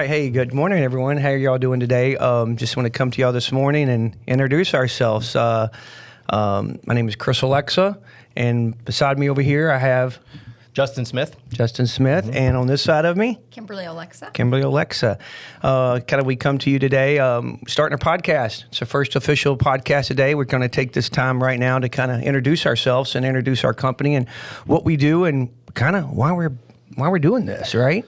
right. Hey, good morning, everyone. How are y'all doing today? Just want to come to y'all this morning and introduce ourselves. My name is Chris Alexa, and beside me over here, I have Justin Smith. And on this side of me, Kimberly Alexa. We come to you today starting our podcast. It's our first official podcast today. We're going to take this time right now to kind of introduce ourselves and introduce our company and what we do and kind of why we're doing this, right?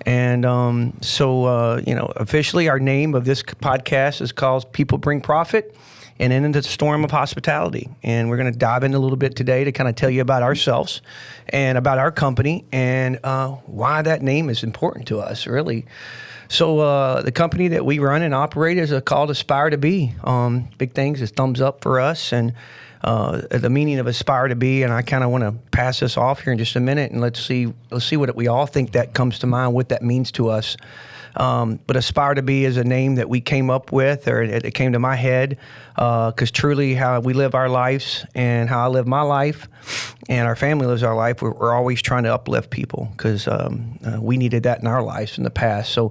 And officially our name of this podcast is called People Bring Profit and Into the Storm of Hospitality. And we're going to dive in a little bit today to kind of tell you about ourselves and about our company and why that name is important to us, really. So the company that we run and operate is called Aspire to Be. Big things is thumbs up for us and the meaning of aspire to be, and I kind of want to pass this off here in just a minute, and let's see what we all think that comes to mind, what that means to us. But aspire to be is a name that we came up with, or it came to my head, because truly how we live our lives and how I live my life and our family lives our life, we're always trying to uplift people because we needed that in our lives in the past. So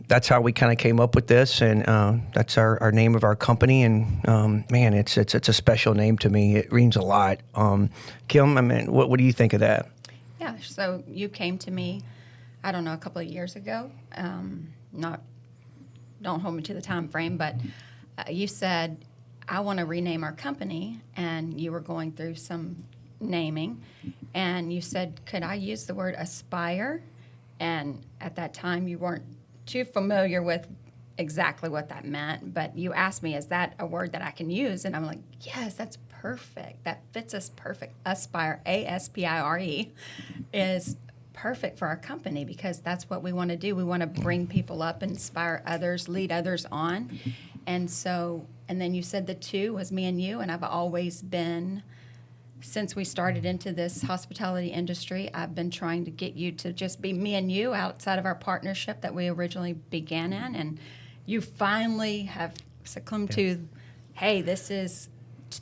that's how we kind of came up with this, and that's our name of our company. And man, it's a special name to me. It means a lot. Kim, I mean, what do you think of that? Yeah, so you came to me, I don't know, a couple of years ago. Don't hold me to the time frame, but you said, I want to rename our company, and you were going through some naming, and you said, could I use the word aspire? And at that time, you weren't too familiar with exactly what that meant, but you asked me, is that a word that I can use? And I'm like, yes, that's perfect. That fits us perfect. Aspire, A-S-P-I-R-E, is perfect for our company because that's what we want to do. We want to bring people up, inspire others, lead others on. And then you said the two was me and you, and I've always been, since we started into this hospitality industry, I've been trying to get you to just be me and you outside of our partnership that we originally began in. And you finally have succumbed to, hey, this is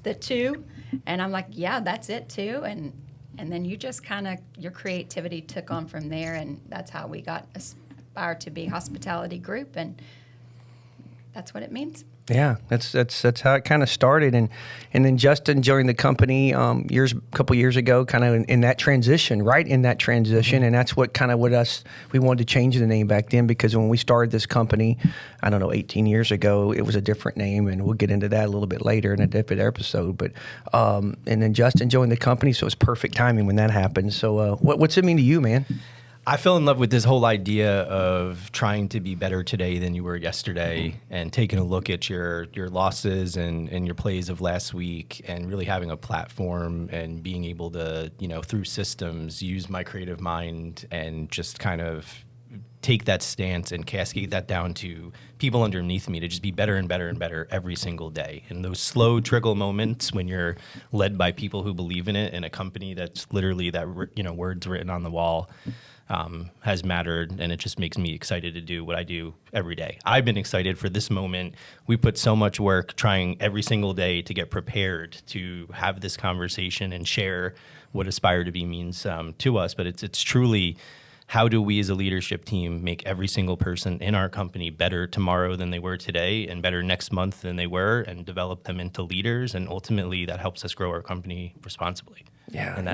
the two. And I'm like, yeah, that's it too. And then you just kind of, your creativity took on from there, and that's how we got Aspire to Be Hospitality Group, and that's what it means. Yeah, that's how it kind of started, and then Justin joined the company a couple years ago, kind of in that transition, right in that transition, and that's what we wanted to change the name back then because when we started this company, I don't know, 18 years ago, it was a different name, and we'll get into that a little bit later in a different episode. But and then Justin joined the company, so it's perfect timing when that happened. So what's it mean to you, man? I fell in love with this whole idea of trying to be better today than you were yesterday and taking a look at your losses and your plays of last week and really having a platform and being able to, through systems, use my creative mind and just kind of take that stance and cascade that down to people underneath me to just be better and better and better every single day. And those slow trickle moments when you're led by people who believe in it in a company that's literally that, words written on the wall, has mattered, and it just makes me excited to do what I do every day. I've been excited for this moment. We put so much work trying every single day to get prepared to have this conversation and share what Aspire to Be means to us, but it's truly how do we as a leadership team make every single person in our company better tomorrow than they were today and better next month than they were and develop them into leaders, and ultimately that helps us grow our company responsibly. Yeah. And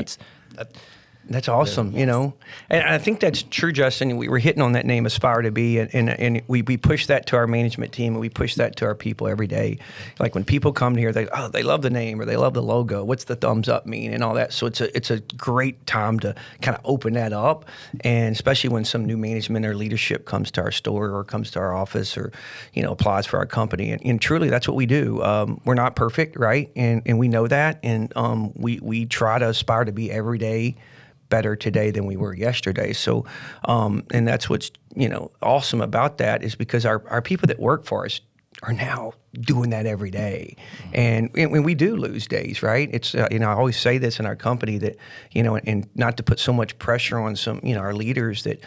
That's awesome, And I think that's true, Justin. We were hitting on that name, Aspire to Be, and we push that to our management team, and we push that to our people every day. Like when people come here, they love the name or they love the logo. What's the thumbs up mean and all that? So it's a great time to kind of open that up, and especially when some new management or leadership comes to our store or comes to our office or applies for our company. And truly, that's what we do. We're not perfect, right? And we know that, and we try to aspire to be every day better today than we were yesterday. So, and that's what's, awesome about that is because our people that work for us are now doing that every day. And we do lose days, right? It's, I always say this in our company that, and not to put so much pressure on some, our leaders that,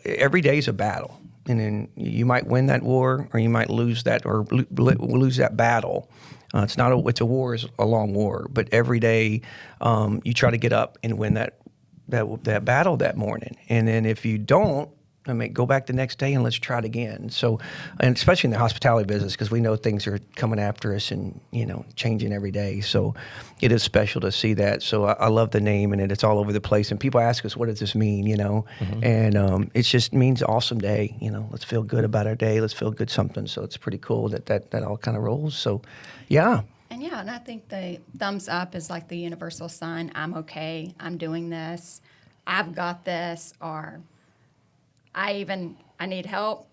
every day is a battle. And then you might win that war or you might lose that or lose that battle. It's a war, it's a long war, but every day you try to get up and win that battle that morning. And then if you don't, I mean, go back the next day and let's try it again. So, and especially in the hospitality business, because we know things are coming after us and, changing every day. So it is special to see that. So I love the name, and it's all over the place. And people ask us, what does this mean, And it just means awesome day, let's feel good about our day. Let's feel good something. So it's pretty cool that all kind of rolls. So, yeah. And I think the thumbs up is like the universal sign. I'm okay. I'm doing this. I've got this. Or I need help.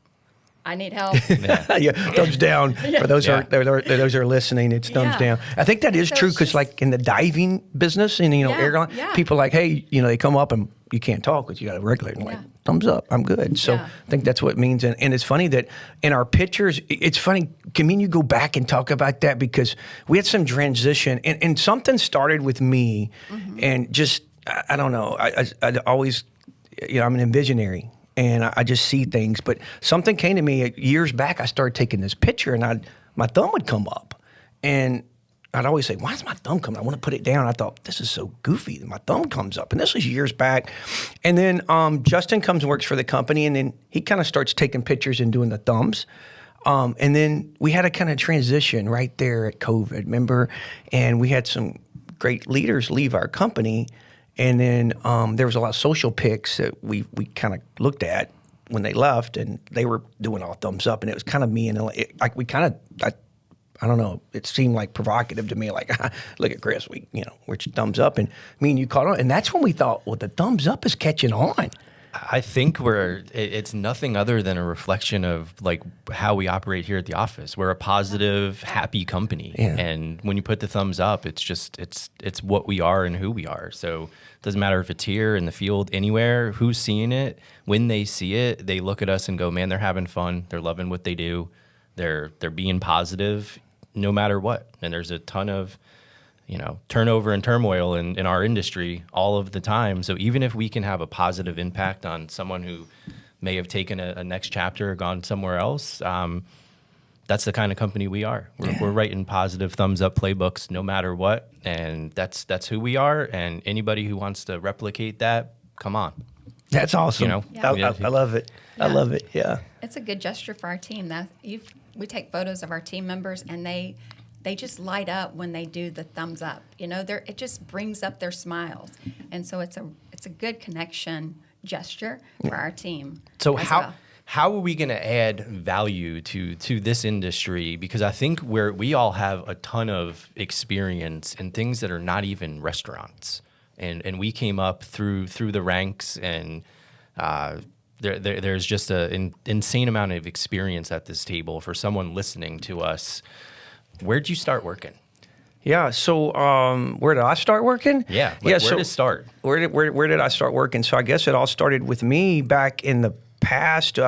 I need help. Yeah, thumbs down. For those who are listening, it's thumbs down. I think that is true because, like in the diving business, and airline, people like, hey, they come up and you can't talk, but you got to regulate. And like, thumbs up, I'm good. So I think that's what it means. And it's funny that in our pictures, it's funny. Can you go back and talk about that because we had some transition and something started with me, and just I don't know. I always, I'm an visionary. And I just see things. But something came to me years back. I started taking this picture, and my thumb would come up. And I'd always say, why is my thumb coming? I want to put it down. I thought, this is so goofy. My thumb comes up. And this was years back. And then Justin comes and works for the company, and then he kind of starts taking pictures and doing the thumbs. And then we had a kind of transition right there at COVID, remember? And we had some great leaders leave our company. And then there was a lot of social pics that we kind of looked at when they left, and they were doing all thumbs up, and it was kind of me, and we kind of, I don't know, it seemed like provocative to me, like, look at Chris, we're thumbs up, and me and you caught on, and that's when we thought, well, the thumbs up is catching on. I think it's nothing other than a reflection of like how we operate here at the office. We're a positive, happy company. Yeah. And when you put the thumbs up, it's just, it's what we are and who we are. So it doesn't matter if it's here in the field, anywhere, who's seeing it. When they see it, they look at us and go, man, they're having fun. They're loving what they do. They're being positive no matter what. And there's a ton of, turnover and turmoil in our industry all of the time. So even if we can have a positive impact on someone who may have taken a next chapter or gone somewhere else, that's the kind of company we are. We're writing positive thumbs up playbooks no matter what. And that's who we are. And anybody who wants to replicate that, come on. That's awesome. I love it. Yeah. I love it. Yeah. It's a good gesture for our team. We take photos of our team members, and they just light up when they do the thumbs up. It just brings up their smiles, and so it's a good connection gesture for our team. So how are we going to add value to this industry? Because I think we all have a ton of experience in things that are not even restaurants, and we came up through the ranks, and there's just an insane amount of experience at this table for someone listening to us. Where'd you start working? Yeah, so where did I start working? Yeah, where did it start? Where did I start working? So I guess it all started with me back in the past,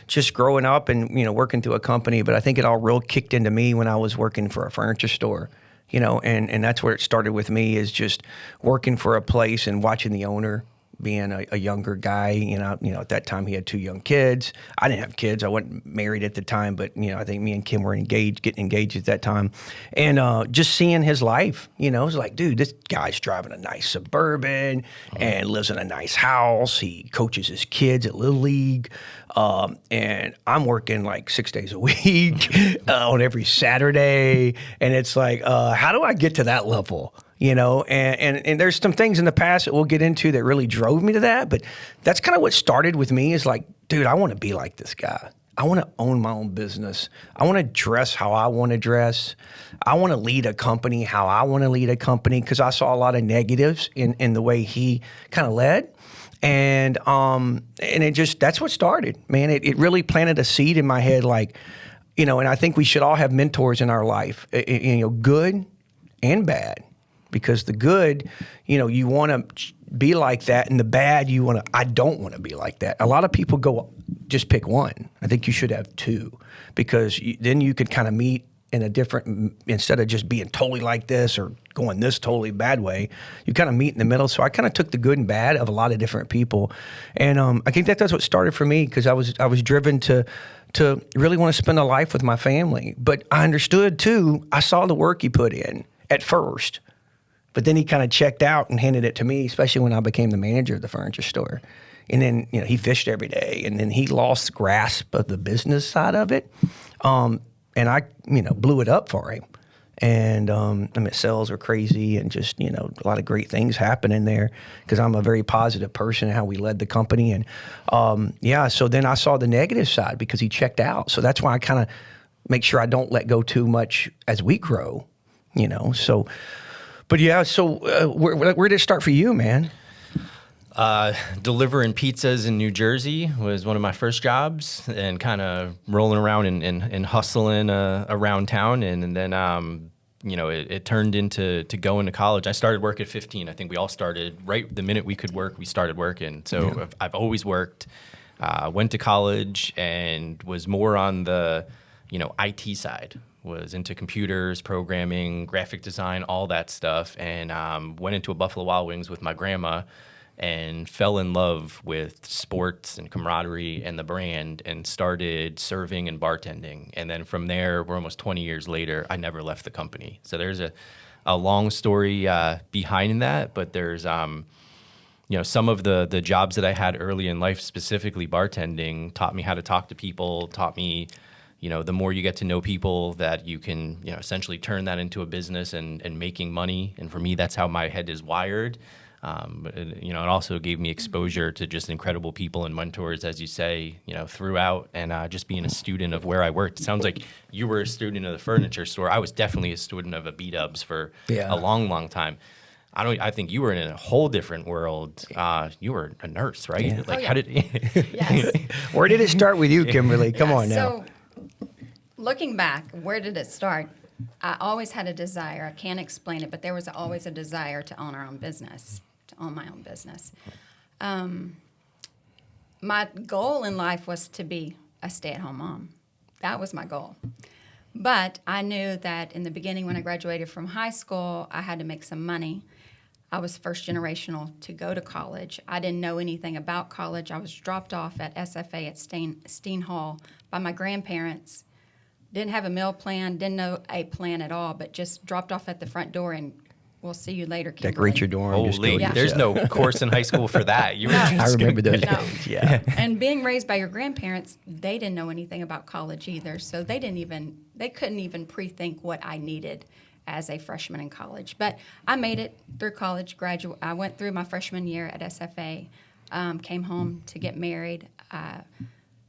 just growing up and working through a company. But I think it all real kicked into me when I was working for a furniture store. And that's where it started with me, is just working for a place and watching the owner being a younger guy, at that time he had 2 young kids. I didn't have kids. I wasn't married at the time, but, I think me and Kim were getting engaged at that time. And just seeing his life, it was like, dude, this guy's driving a nice Suburban and lives in a nice house. He coaches his kids at Little League. And I'm working like 6 days a week on every Saturday. And it's like, how do I get to that level? And there's some things in the past that we'll get into that really drove me to that. But that's kind of what started with me, is like, dude, I want to be like this guy. I want to own my own business. I want to dress how I want to dress. I want to lead a company how I want to lead a company, because I saw a lot of negatives in the way he kind of led. And it just, that's what started, man. It really planted a seed in my head, like, and I think we should all have mentors in our life, good and bad. Because the good, you want to be like that, and the bad, I don't want to be like that. A lot of people go, just pick one. I think you should have 2, because then you could kind of meet in a different, instead of just being totally like this or going this totally bad way, you kind of meet in the middle. So I kind of took the good and bad of a lot of different people. And I think that's what started for me, because I was driven to really want to spend a life with my family. But I understood too, I saw the work he put in at first. But then he kind of checked out and handed it to me, especially when I became the manager of the furniture store. And then, he fished every day, and then he lost grasp of the business side of it. And I, blew it up for him. And, sales are crazy, and just, a lot of great things happen in there because I'm a very positive person in how we led the company. And, so then I saw the negative side because he checked out. So that's why I kind of make sure I don't let go too much as we grow, so, but where did it start for you, man? Delivering pizzas in New Jersey was one of my first jobs, and kind of rolling around and hustling around town. And then, it turned into going to college. I started work at 15. I think we all started right the minute we could work, we started working. So I've always worked, went to college and was more on the, IT side. Was into computers, programming, graphic design, all that stuff. And went into a Buffalo Wild Wings with my grandma, and fell in love with sports and camaraderie and the brand, and started serving and bartending. And then from there, we're almost 20 years later, I never left the company. So there's a long story behind that, but there's some of the jobs that I had early in life, specifically bartending, taught me how to talk to people, taught me the more you get to know people, that you can essentially turn that into a business and making money. And for me, that's how my head is wired. It also gave me exposure to just incredible people and mentors, as you say, throughout, and just being a student of where I worked. It sounds like you were a student of the furniture store. I was definitely a student of a B-Dubs for a long, long time. I think you were in a whole different world. You were a nurse, right? Yeah. How did? Yes. Where did it start with you, Kimberly? Come on now. So, looking back, where did it start? I always had a desire. I can't explain it, but there was always a desire to own our own business, to own my own business. My goal in life was to be a stay-at-home mom. That was my goal. But I knew that in the beginning, when I graduated from high school, I had to make some money. I was first generational to go to college. I didn't know anything about college. I was dropped off at SFA at Steen Hall by my grandparents. Didn't have a meal plan, didn't know a plan at all, but just dropped off at the front door and we'll see you later, Kimberly. Decorate your dorm. just Holy, go there's no course in high school for that. You were I remember those No. days. Yeah. And being raised by your grandparents, they didn't know anything about college either, so they couldn't even pre-think what I needed as a freshman in college. But I made it through college. I went through my freshman year at SFA, came home to get married.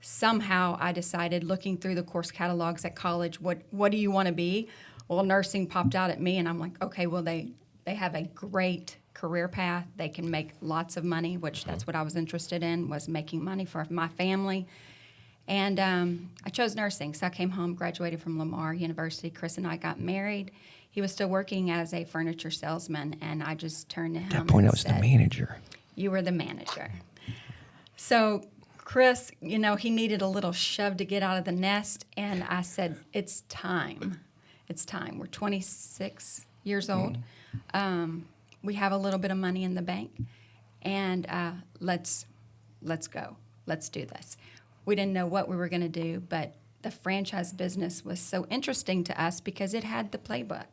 Somehow I decided, looking through the course catalogs at college, what do you want to be? Well, nursing popped out at me, and I'm like, okay, well, they have a great career path. They can make lots of money, which that's what I was interested in, was making money for my family. And I chose nursing, so I came home, graduated from Lamar University. Chris and I got married. He was still working as a furniture salesman, and I just turned to him At that point, and I was the said, manager. "You were the manager." So Chris, he needed a little shove to get out of the nest, and I said, "It's time. It's time. We're 26 years old. We have a little bit of money in the bank, and let's go. Let's do this." We didn't know what we were going to do, but the franchise business was so interesting to us because it had the playbook.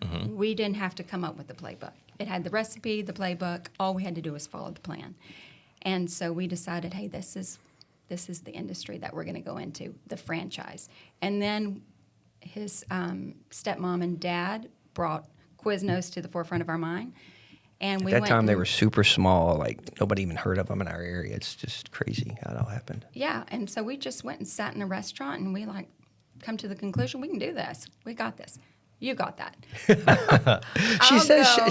Mm-hmm. We didn't have to come up with the playbook. It had the recipe, the playbook. All we had to do was follow the plan. And so we decided, hey, this is the industry that we're going to go into, the franchise. And then his stepmom and dad brought Quiznos to the forefront of our mind. And we At that time, they were super small. Like, nobody even heard of them in our area. It's just crazy how it all happened. Yeah, and so we just went and sat in a restaurant, and we, come to the conclusion, we can do this. We got this. You got that.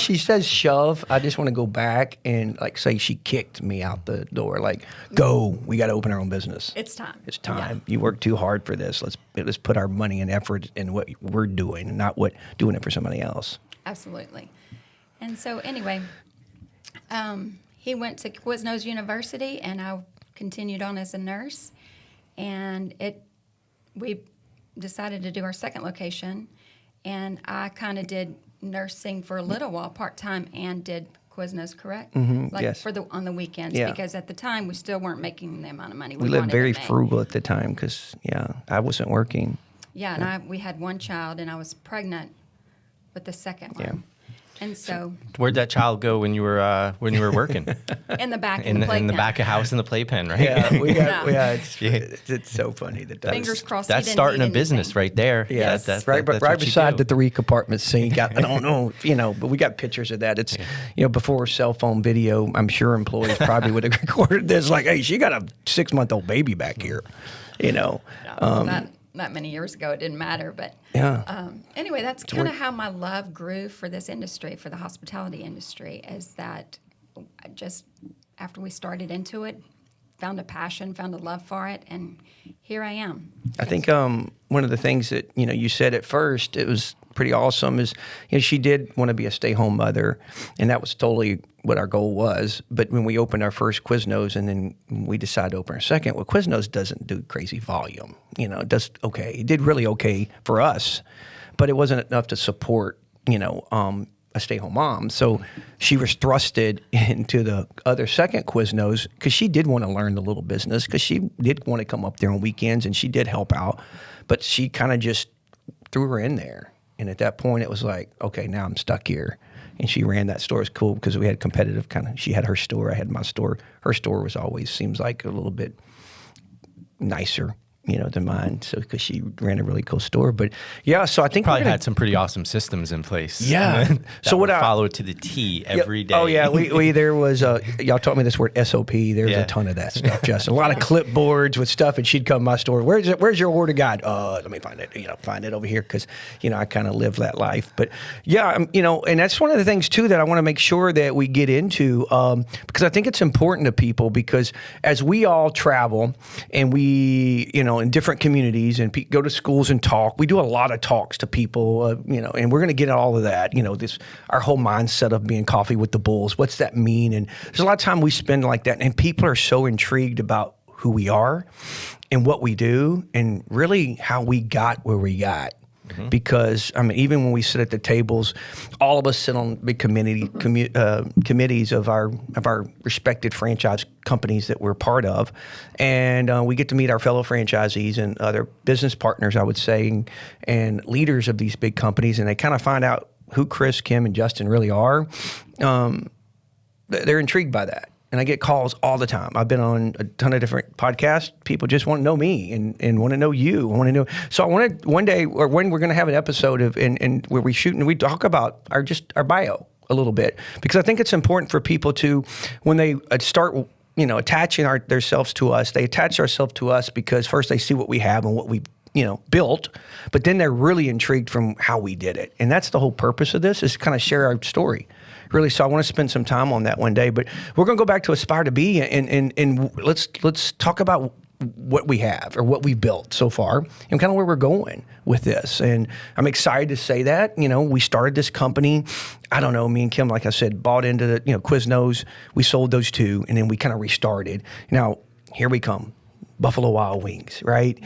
She says shove. I just want to go back and say she kicked me out the door. Like, go. We got to open our own business. It's time. It's time. Yeah. You worked too hard for this. Let's put our money and effort in what we're doing, and not doing it for somebody else. Absolutely. And so anyway, he went to Quiznos University, and I continued on as a nurse. And we decided to do our second location. And I kind of did nursing for a little while, part-time, and did Quiznos, correct? Mm-hmm, yes. On the weekends, Yeah. because at the time we still weren't making the amount of money We lived very frugal at the time because, I wasn't working. Yeah, and we had one child, and I was pregnant with the second one. Yeah. And so Where'd that child go when you were working? in the back in of the the playpen. back of house in the playpen, right? Yeah, we got. Yeah. It's so funny that Fingers crossed. he That's didn't starting eat a business anything. right there. Yeah, that's right what you beside do. the 3 compartment sink. I don't know, but we got pictures of that. It's, before cell phone video, I'm sure employees probably would have recorded this. Like, hey, she got a 6-month-old baby back here, No, not many years ago. It didn't matter, but anyway, that's kind of how my love grew for this industry, for the hospitality industry. Is that I just after we started into it, found a passion, found a love for it, and here I am. I think one of the things that you said at first, it was pretty awesome, is she did want to be a stay-home mother, and that was totally what our goal was. But when we opened our first Quiznos, and then we decided to open our second, well, Quiznos doesn't do crazy volume. It does okay. It did really okay for us, but it wasn't enough to support a stay-home mom. So she was thrusted into the other second Quiznos because she did want to learn the little business, because she did want to come up there on weekends, and she did help out, but she kind of just threw her in there. And at that point, it was like, okay, now I'm stuck here. And she ran that store. It was cool because we had competitive she had her store, I had my store. Her store was always, seems like, a little bit nicer, than mine. So, because she ran a really cool store. But yeah, so I think Probably had some pretty awesome systems in place. Yeah. that So what I follow to the T every day. Oh yeah, we there was y'all taught me this word SOP. There's a ton of that stuff. Just a lot of clipboards with stuff, and she'd come to my store. Where's your order guide? Let me find it. Find it over here, because I kind of live that life. But yeah, and that's one of the things too that I want to make sure that we get into, because I think it's important to people, because as we all travel and we in different communities and go to schools and talk, we do a lot of talks to people, and we're going to get all of that. This our whole mindset of being coffee with the bulls. What's that mean? And there's a lot of time we spend like that, and people are so intrigued about who we are and what we do, and really how we got where we got. Because even when we sit at the tables, all of us sit on big committees of our respected franchise companies that we're part of, and we get to meet our fellow franchisees and other business partners, I would say, and leaders of these big companies, and they kind of find out who Chris, Kim, and Justin really are. They're intrigued by that. And I get calls all the time. I've been on a ton of different podcasts. People just want to know me and want to know you. I want to know. So I wanted one day, or when we're going to have an episode of and where we shoot and we talk about our bio a little bit, because I think it's important for people to, when they start attaching themselves to us, they attach ourselves to us because first they see what we have and what we built, but then they're really intrigued from how we did it. And that's the whole purpose of this, is to kind of share our story. Really, so I want to spend some time on that one day. But we're going to go back to Aspire to Be, and let's talk about what we have or what we've built so far, and kind of where we're going with this. And I'm excited to say that we started this company. I don't know, me and Kim, like I said, bought into the Quiznos. We sold those 2, and then we kind of restarted. Now here we come. Buffalo Wild Wings, right?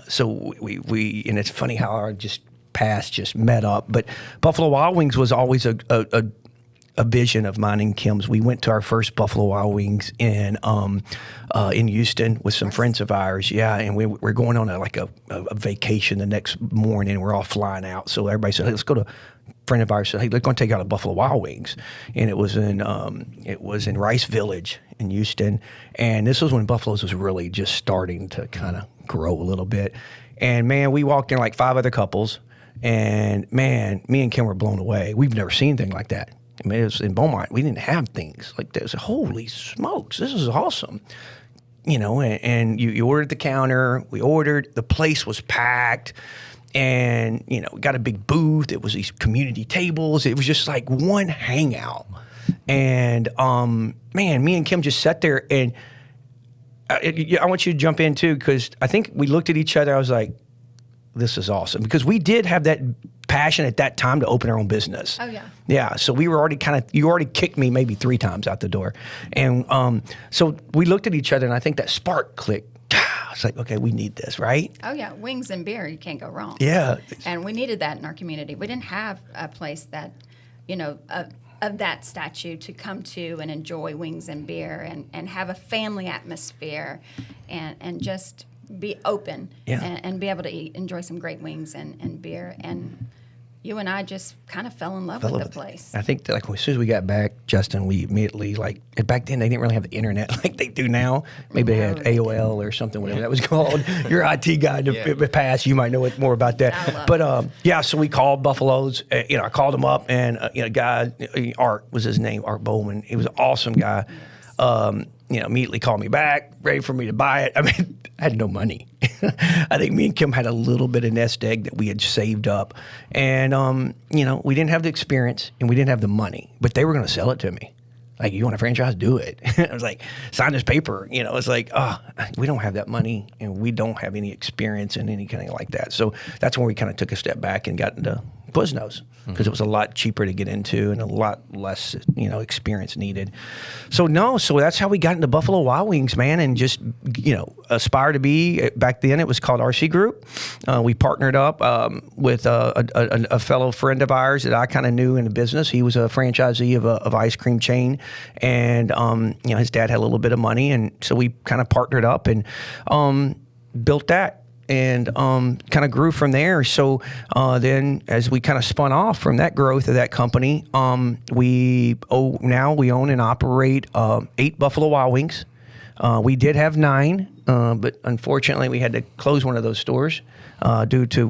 So we and it's funny how our past just met up. But Buffalo Wild Wings was always a vision of mine and Kim's. We went to our first Buffalo Wild Wings in Houston with some friends of ours. Yeah, and we're going on a vacation the next morning. We're all flying out. So everybody said, hey, let's go to. A friend of ours said, hey, let's go and take out a Buffalo Wild Wings. And it was in Rice Village in Houston. And this was when Buffalo's was really just starting to kind of grow a little bit. And man, we walked in like 5 other couples. And man, me and Kim were blown away. We've never seen anything like that. I mean, it was in Beaumont. We didn't have things like this. Holy smokes, this is awesome. And you ordered the counter. We ordered. The place was packed. And, we got a big booth. It was these community tables. It was just like one hangout. And, man, me and Kim just sat there. And I want you to jump in, too, because I think we looked at each other. I was like, this is awesome. Because we did have that passion at that time to open our own business. Oh, yeah. Yeah, so we were already you already kicked me maybe 3 times out the door. And so we looked at each other, and I think that spark clicked. It's like, okay, we need this, right? Oh, yeah. Wings and beer, you can't go wrong. Yeah. And we needed that in our community. We didn't have a place that, of that statue to come to and enjoy wings and beer and have a family atmosphere and just be open and be able to enjoy some great wings and beer. And, you and I just kind of fell in love with the place. I think that, like, as soon as we got back, Justin, we immediately, like, back then they didn't really have the internet like they do now. Maybe they had AOL or something, whatever that was called. Your IT guy in the past, you might know more about that. But so we called Buffalo's. I called him up, and guy, Art was his name, Art Bowman. He was an awesome guy. Immediately called me back, ready for me to buy it. I mean, I had no money. I think me and Kim had a little bit of nest egg that we had saved up. And, we didn't have the experience and we didn't have the money, but they were going to sell it to me. Like, you want a franchise? Do it. I was like, sign this paper. It's like, we don't have that money and we don't have any experience in anything like that. So that's when we kind of took a step back and got into Quiznos, because it was a lot cheaper to get into and a lot less, experience needed. So that's how we got into Buffalo Wild Wings, man, and just, aspire to be. Back then it was called RC Group. We partnered up with a fellow friend of ours that I kind of knew in the business. He was a franchisee of an ice cream chain, and his dad had a little bit of money, and so we kind of partnered up and built that. And kind of grew from there. So then, as we kind of spun off from that growth of that company, we own and operate 8 Buffalo Wild Wings. We did have 9, but unfortunately, we had to close one of those stores due to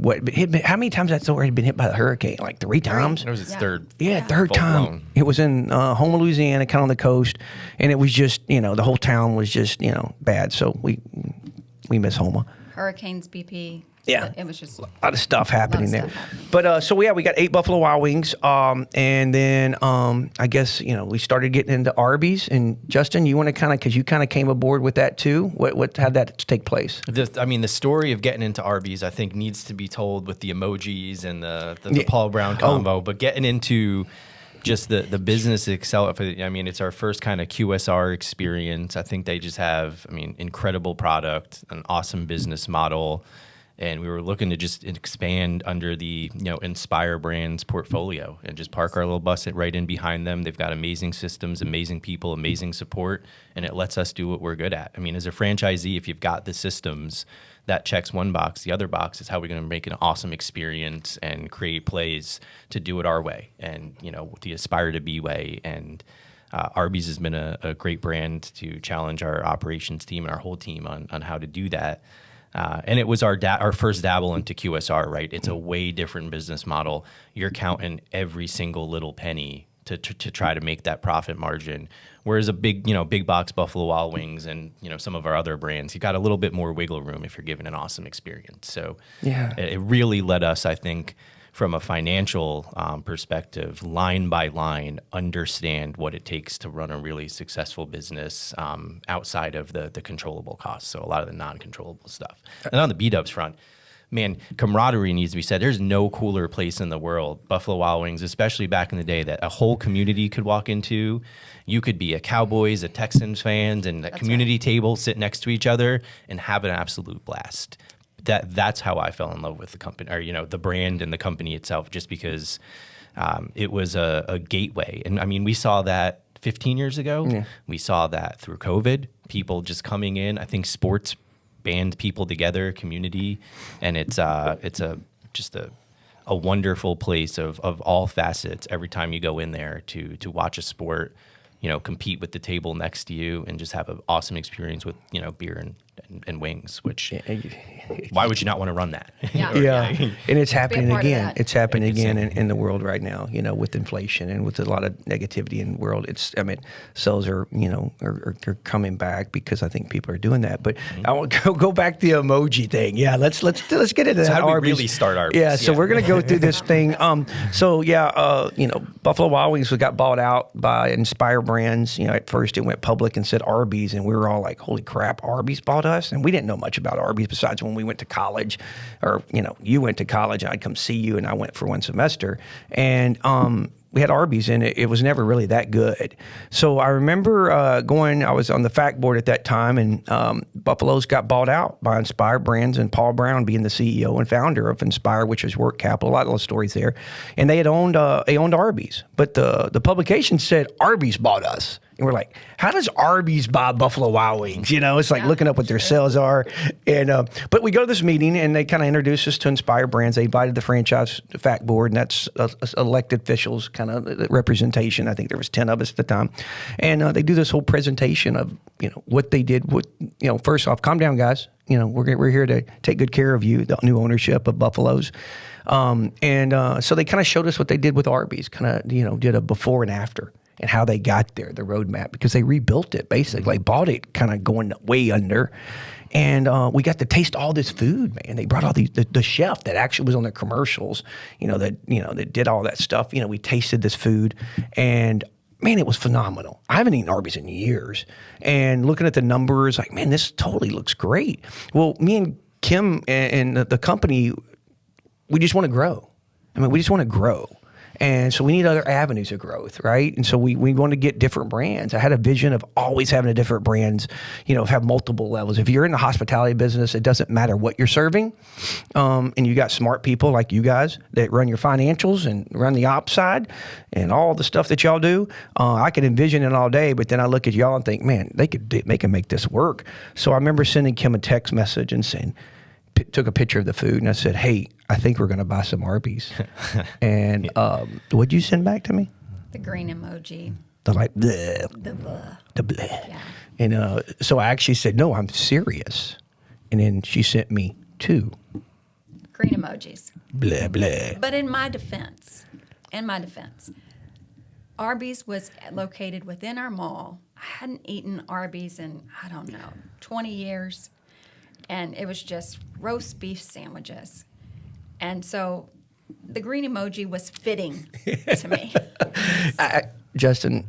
how many times that store had been hit by the hurricane? Like 3 times. It was its third. Yeah, third time. Blown. It was in Houma, Louisiana, kind of on the coast, and it was just the whole town was just bad. So we miss Houma. Hurricanes, BP. Yeah. It was just a lot of stuff happening there. But we got 8 Buffalo Wild Wings. And then I guess, we started getting into Arby's. And Justin, you want to because you kind of came aboard with that too. How'd that take place? The story of getting into Arby's, I think, needs to be told with the emojis and the Paul Brown combo. But getting into just the business itself, it's our first kind of QSR experience. I think they just have, incredible product, an awesome business model, and we were looking to just expand under the, Inspire Brands portfolio and just park our little bus right in behind them. They've got amazing systems, amazing people, amazing support, and it lets us do what we're good at. As a franchisee, if you've got the systems, that checks one box. The other box is how we're going to make an awesome experience and create plays to do it our way and, the Aspire to Be way. And Arby's has been a great brand to challenge our operations team and our whole team on how to do that. And it was our first dabble into QSR, right? It's a way different business model. You're counting every single little penny to try to make that profit margin. Whereas a big box Buffalo Wild Wings and, some of our other brands, you got a little bit more wiggle room if you're given an awesome experience. So it really let us, I think, from a financial perspective, line by line, understand what it takes to run a really successful business outside of the controllable costs. So a lot of the non-controllable stuff. And on the B-dubs front, man, camaraderie needs to be said. There's no cooler place in the world, Buffalo Wild Wings, especially back in the day, that a whole community could walk into. You could be a Cowboys, a Texans fans, and a community table sit next to each other and have an absolute blast. That's how I fell in love with the company, or the brand and the company itself, just because it was a gateway. And we saw that 15 years ago. Yeah. We saw that through COVID, people just coming in. I think sports band people together, community, and it's just a wonderful place of all facets. Every time you go in there to watch a sport, compete with the table next to you and just have an awesome experience with beer and wings. Which why would you not want to run that? Yeah. And it's happening again. It's happening again in the world right now. With inflation and with a lot of negativity in the world. Sales are are coming back because I think people are doing that. But I want to go back to the emoji thing. Yeah, let's get into that. How do we really start Arby's? Yeah, so we're gonna go through this thing. Buffalo Wild Wings got bought out by Inspire Brands. At first it went public and said Arby's, and we were all like, "Holy crap, Arby's bought us!" And we didn't know much about Arby's besides when we went to college, or you went to college, I'd come see you, and I went for one semester, and we had Arby's, and it was never really that good. So I remember I was on the fact board at that time, and Buffalo's got bought out by Inspire Brands, and Paul Brown being the CEO and founder of Inspire, which was Work Capital, a lot of those stories there. And they owned Arby's, but the publication said Arby's bought us. And we're like, how does Arby's buy Buffalo Wild Wings? You know, it's like looking up what their sales are. And but we go to this meeting, and they kind of introduce us to Inspire Brands. They invited the franchise fact board, and that's elected officials kind of representation. I think there was 10 of us at the time. And they do this whole presentation of, you know, what they did. What, you know, first off, calm down, guys. You know, we're here to take good care of you, the new ownership of Buffalo's. So they kind of showed us what they did with Arby's, kind of, you know, did a before and after, and how they got there, the roadmap, because they rebuilt it, basically. Bought it kind of going way under. And we got to taste all this food, man. They brought all these, the chef that actually was on the commercials, that did all that stuff. You know, we tasted this food, and man, it was phenomenal. I haven't eaten Arby's in years. And looking at the numbers, like, man, this totally looks great. Well, me and Kim and the company, we just want to grow. I mean, we just want to grow. And so we need other avenues of growth, right? And so we want to get different brands. I had a vision of always having a different brands, have multiple levels. If you're in the hospitality business, it doesn't matter what you're serving. And you got smart people like you guys that run your financials and run the ops side and all the stuff that y'all do. I can envision it all day, but then I look at y'all and think, man, they can make this work. So I remember sending Kim a text message and saying, took a picture of the food, and I said, hey, I think we're going to buy some Arby's. And what'd you send back to me? The green emoji. The like, bleh. The bleh. The bleh. Yeah. And so I actually said, no, I'm serious. And then she sent me 2. Green emojis. Bleh, bleh. But in my defense, Arby's was located within our mall. I hadn't eaten Arby's in, 20 years. And it was just roast beef sandwiches. And so the green emoji was fitting to me. Justin,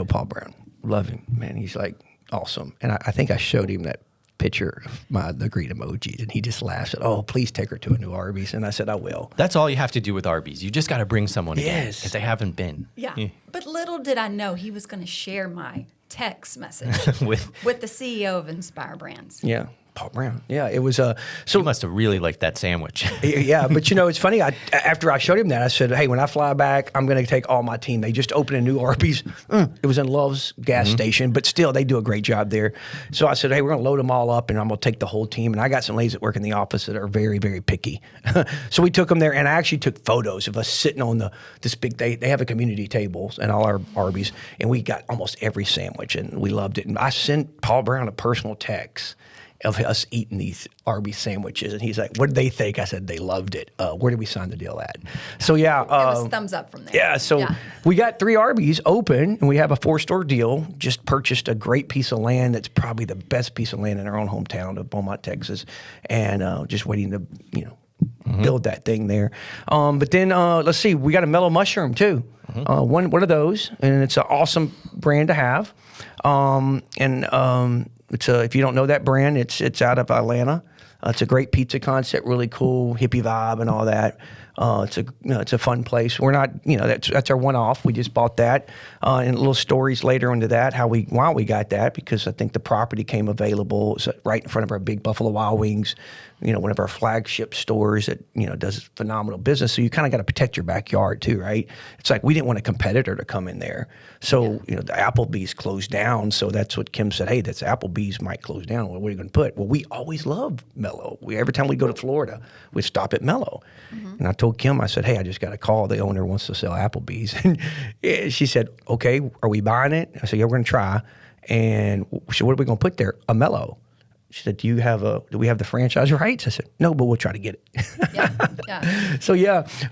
Paul Brown, love him, man. He's like awesome. And I think I showed him that picture of the green emojis, and he just laughed. Said, "Oh, please take her to a new Arby's." And I said, "I will." That's all you have to do with Arby's. You just got to bring someone again, because they haven't been. Yeah. But little did I know he was going to share my text message with the CEO of Inspire Brands. Yeah. Paul Brown. Yeah, it was so you must have really liked that sandwich. Yeah, but it's funny. After I showed him that, I said, "Hey, when I fly back, I'm going to take all my team." They just opened a new Arby's. It was in Love's gas station, but still, they do a great job there. So I said, "Hey, we're going to load them all up, and I'm going to take the whole team." And I got some ladies that work in the office that are very, very picky. So we took them there, and I actually took photos of us sitting on this big. They have a community table and all our Arby's, and we got almost every sandwich, and we loved it. And I sent Paul Brown a personal text of us eating these Arby's sandwiches. And he's like, what did they think? I said, they loved it. Where did we sign the deal at? So, yeah. It was thumbs up from there. Yeah, so we got 3 Arby's open, and we have a 4-store deal. Just purchased a great piece of land that's probably the best piece of land in our own hometown of Beaumont, Texas. And just waiting to, build that thing there. But then, let's see, we got a mellow mushroom, too. One of those, and it's an awesome brand to have. It's if you don't know that brand, it's out of Atlanta. It's a great pizza concept, really cool hippie vibe and all that. It's a fun place. We're not, that's our one-off. We just bought that, and little stories later into that why we got that, because I think the property came available. It's right in front of our big Buffalo Wild Wings, one of our flagship stores that does phenomenal business. So you kind of got to protect your backyard too, right? It's like we didn't want a competitor to come in there. So the Applebee's closed down. So that's what Kim said. Hey, that's Applebee's might close down. What are you going to put? Well, we always loved Mellow. Every time we go to Florida, we'd stop at Mellow. And I told Kim, I said, hey, I just got a call. The owner wants to sell Applebee's. And she said, okay, are we buying it? I said, yeah, we're going to try. And she said, what are we going to put there? A Mellow. She said, do we have the franchise rights? I said, no, but we'll try to get it. Yeah. So,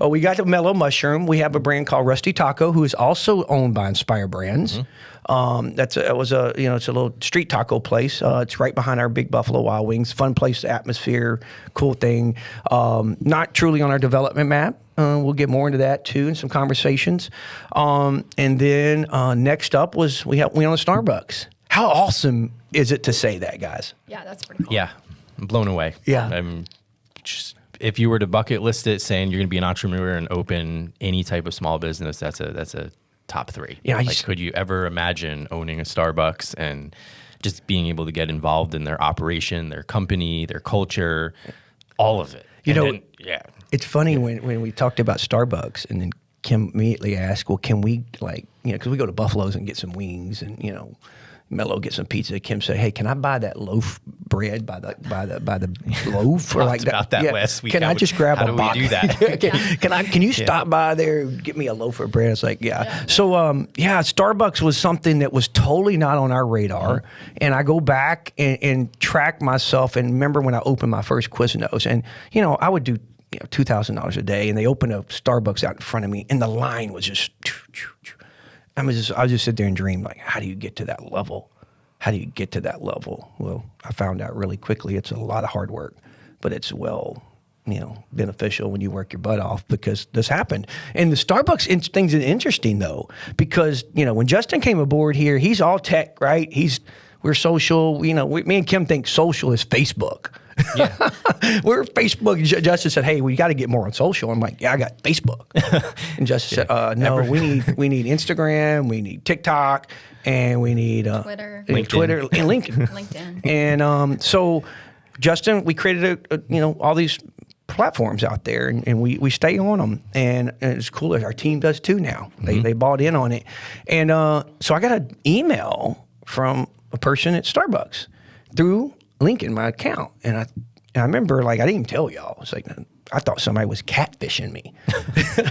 we got the Mellow Mushroom. We have a brand called Rusty Taco, who is also owned by Inspire Brands. It's a little street taco place. It's right behind our big Buffalo Wild Wings. Fun place, atmosphere, cool thing. Not truly on our development map. We'll get more into that too in some conversations. And then next up was we own a Starbucks. How awesome is it to say that, guys? Yeah, that's pretty cool. Yeah, I'm blown away. Yeah. If you were to bucket list it, saying you're going to be an entrepreneur and open any type of small business, that's a top 3. Yeah, could you ever imagine owning a Starbucks and just being able to get involved in their operation, their company, their culture, all of it? It's funny when we talked about Starbucks, and then Kim immediately asked, well, can we because we go to Buffalo's and get some wings and, Mello get some pizza. Kim said, "Hey, can I buy that loaf bread by the loaf or like that?" About that last week. Can I just grab how a do we box? do that? Can you stop by there and get me a loaf of bread? I was like, yeah. So Starbucks was something that was totally not on our radar. And I go back and track myself and remember when I opened my first Quiznos, and I would do $2,000 a day, and they opened a Starbucks out in front of me, and the line was just. I would just sit there and dream, like, how do you get to that level? How do you get to that level? Well, I found out really quickly it's a lot of hard work, but it's beneficial when you work your butt off, because this happened. And the Starbucks thing's interesting, though, because, when Justin came aboard here, he's all tech, right? We're social. Me and Kim think social is Facebook. Yeah. We're Facebook. Justin said, "Hey, we got to get more on social." I'm like, "Yeah, I got Facebook." And Justin said, "No, we need Instagram, we need TikTok, and we need Twitter, and LinkedIn. LinkedIn." And so, Justin, we created all these platforms out there, and we stay on them, and it's cool. Our team does too now. They bought in on it, and so I got an email from a person at Starbucks through Lincoln, my account. And I remember, I didn't even tell y'all. It's like, I thought somebody was catfishing me.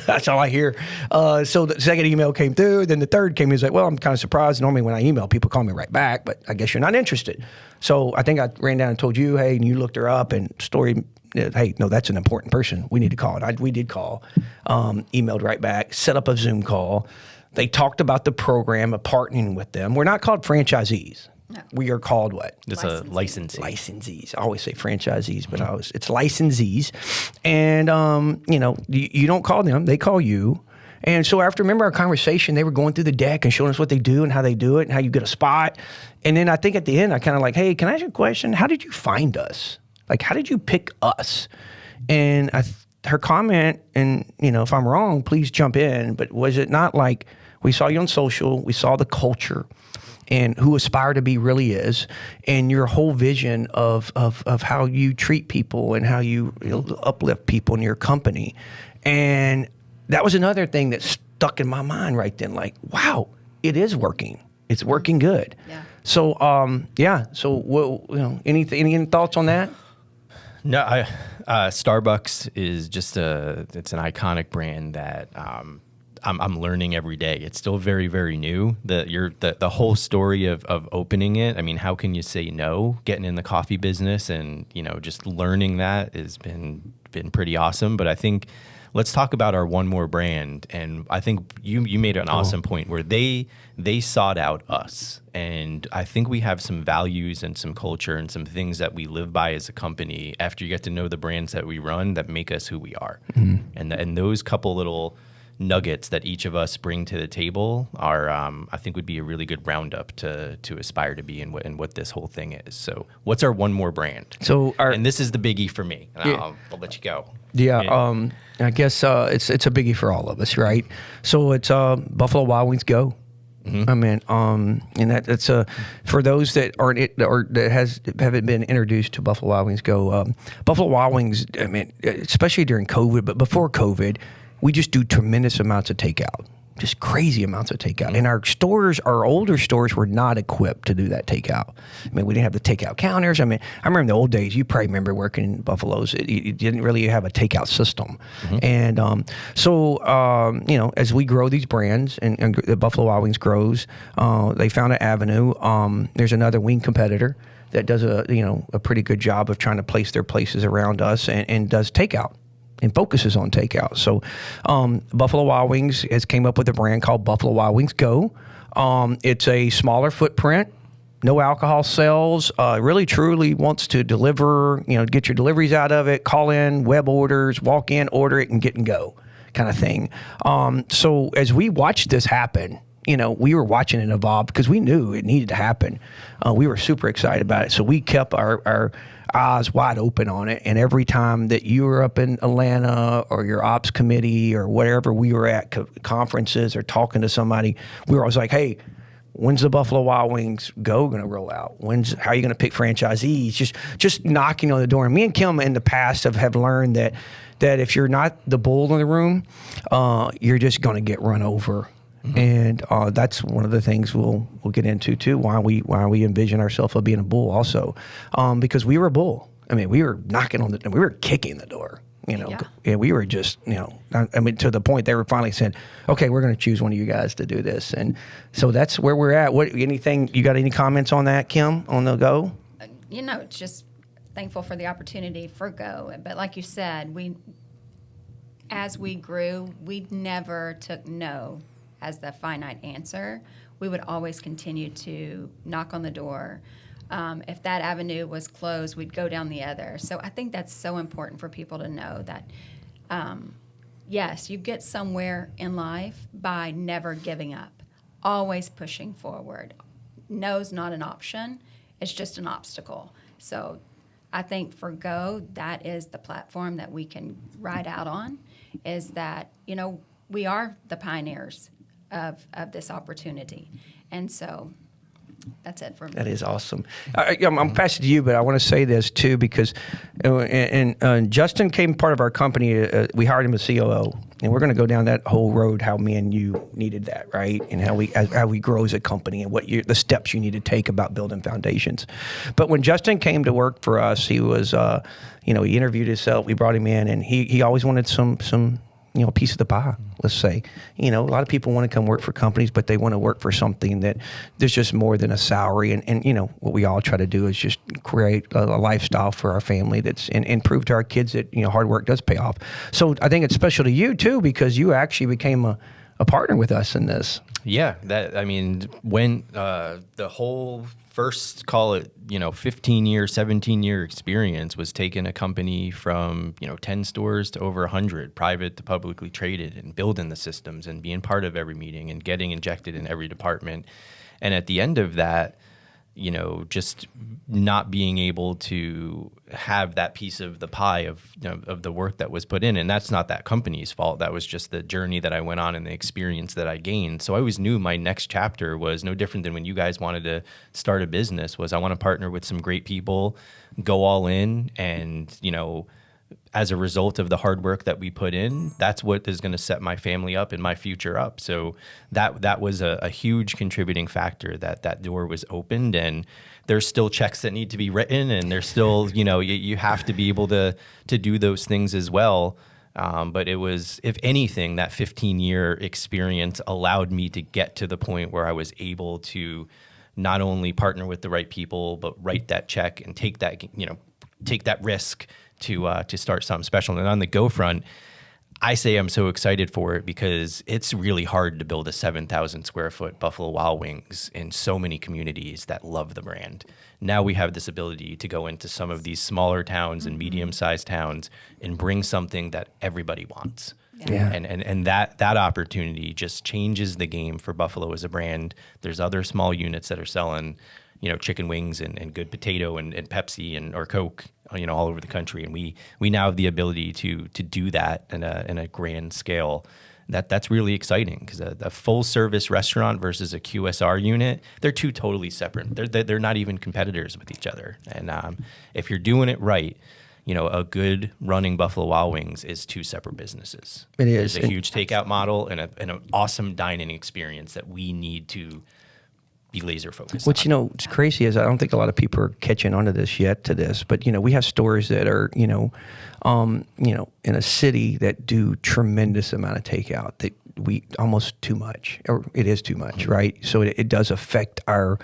That's all I hear. So the second email came through. Then the third came. He's like, well, I'm kind of surprised. Normally when I email, people call me right back, but I guess you're not interested. So I think I ran down and told you, hey, and you looked her up and hey, no, that's an important person. We need to call. And we did call, emailed right back, set up a Zoom call. They talked about the program of partnering with them. We're not called franchisees. No. We are called what? It's a licensee. Licensees. I always say franchisees, but it's licensees. And, you don't call them. They call you. And so remember our conversation, they were going through the deck and showing us what they do and how they do it and how you get a spot. And then I think at the end, I kind of hey, can I ask you a question? How did you find us? How did you pick us? And her comment, and, if I'm wrong, please jump in, but was it not we saw you on social, we saw the culture, and who Aspire to Be really is, and your whole vision of how you treat people and how you uplift people in your company. And that was another thing that stuck in my mind right then, wow, it is working. It's working good. Yeah. So, So, any thoughts on that? No, Starbucks is just it's an iconic brand that I'm learning every day. It's still very, very new. The whole story of opening it. I mean, how can you say no? Getting in the coffee business and just learning that has been pretty awesome. But I think let's talk about our one more brand. And I think you made an awesome point where they sought out us. And I think we have some values and some culture and some things that we live by as a company after you get to know the brands that we run that make us who we are. Mm-hmm. And those couple little nuggets that each of us bring to the table are, I think, would be a really good roundup to aspire to be and what this whole thing is. So, what's our one more brand? So, and this is the biggie for me. And I'll let you go. Yeah, I guess it's a biggie for all of us, right? So it's Buffalo Wild Wings Go. Mm-hmm. I mean, and that's for those that haven't been introduced to Buffalo Wild Wings Go. Buffalo Wild Wings, I mean, especially during COVID, but before COVID, we just do tremendous amounts of takeout, just crazy amounts of takeout. Mm-hmm. And our older stores were not equipped to do that takeout. I mean, we didn't have the takeout counters. I mean, I remember in the old days, you probably remember working in Buffalo's, you didn't really have a takeout system. Mm-hmm. And so, as we grow these brands and the Buffalo Wild Wings grows, they found an avenue. There's another wing competitor that does a pretty good job of trying to place their places around us and does takeout and focuses on takeout. So Buffalo Wild Wings has came up with a brand called Buffalo Wild Wings Go. It's a smaller footprint, no alcohol sales, really truly wants to deliver, get your deliveries out of it, call in, web orders, walk in, order it, and get and go kind of thing. So as we watched this happen, we were watching it evolve because we knew it needed to happen. We were super excited about it. So we kept our eyes wide open on it. And every time that you were up in Atlanta or your ops committee or wherever we were at conferences or talking to somebody, we were always like, hey, when's the Buffalo Wild Wings Go going to roll out? How are you going to pick franchisees? Just knocking on the door. And me and Kim in the past have learned that that if you're not the bull in the room, you're just going to get run over. And that's one of the things we'll get into too. Why we envision ourselves of being a bull also, because we were a bull. I mean, we were knocking on we were kicking the door. Yeah, we were just, I mean, to the point they were finally saying, okay, we're going to choose one of you guys to do this. And so that's where we're at. You got any comments on that, Kim, on the Go? It's just thankful for the opportunity for Go. But like you said, as we grew, we never took no as the finite answer. We would always continue to knock on the door. If that avenue was closed, we'd go down the other. So I think that's so important for people to know that, yes, you get somewhere in life by never giving up, always pushing forward. No's not an option. It's just an obstacle. So I think for Go, that is the platform that we can ride out on, is that, we are the pioneers of this opportunity. And so that's it for me. That is awesome. I'm passing to you, but I want to say this too, because and Justin came part of our company. We hired him as COO, and we're going to go down that whole road, how me and you needed that, right? And how we grow as a company and the steps you need to take about building foundations. But when Justin came to work for us, he was, he interviewed himself. We brought him in, and he always wanted some piece of the pie, let's say. A lot of people want to come work for companies, but they want to work for something that there's just more than a salary. And what we all try to do is just create a lifestyle for our family and prove to our kids that, hard work does pay off. So I think it's special to you too, because you actually became a partner with us in this. Yeah, when the whole first, call it, 15-year, 17-year experience was taking a company from, 10 stores to over 100, private to publicly traded, and building the systems and being part of every meeting and getting injected in every department. And at the end of that, just not being able to have that piece of the pie of the work that was put in. And that's not that company's fault. That was just the journey that I went on and the experience that I gained. So I always knew my next chapter was no different than when you guys wanted to start a business, was I want to partner with some great people, go all in, and, as a result of the hard work that we put in, that's what is going to set my family up and my future up. So that was a huge contributing factor, that door was opened, and there's still checks that need to be written, and there's still, you have to be able to do those things as well. But it was, if anything, that 15-year experience allowed me to get to the point where I was able to not only partner with the right people, but write that check and take that risk to start something special. And on the Go front, I say I'm so excited for it because it's really hard to build a 7,000 square foot Buffalo Wild Wings in so many communities that love the brand. Now we have this ability to go into some of these smaller towns and medium-sized towns and bring something that everybody wants. Yeah. And that opportunity just changes the game for Buffalo as a brand. There's other small units that are selling, chicken wings and good potato and Pepsi or Coke, all over the country. And we now have the ability to do that in a grand scale. That's really exciting, because a full service restaurant versus a QSR unit, they're two totally separate. They're not even competitors with each other. And if you're doing it right, a good running Buffalo Wild Wings is two separate businesses. It is. There's a huge takeout model and an awesome dining experience that we need to be laser focused. Which, what's crazy is I don't think a lot of people are catching onto this yet but, we have stores that are, in a city that do tremendous amount of takeout, that we almost too much, or it is too much, right? So it does affect our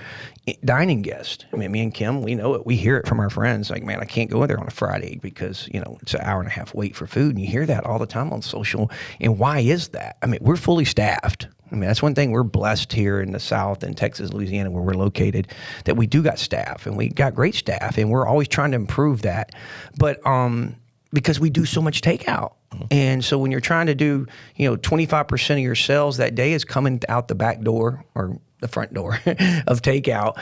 dining guest. I mean, me and Kim, we know it. We hear it from our friends. Like, man, I can't go in there on a Friday because, it's an hour and a half wait for food. And you hear that all the time on social. And why is that? I mean, we're fully staffed. I mean, that's one thing we're blessed here in the South, in Texas, Louisiana, where we're located, that we do got staff, and we got great staff, and we're always trying to improve that. But because we do so much takeout. And so when you're trying to do, 25% of your sales that day is coming out the back door or the front door of takeout,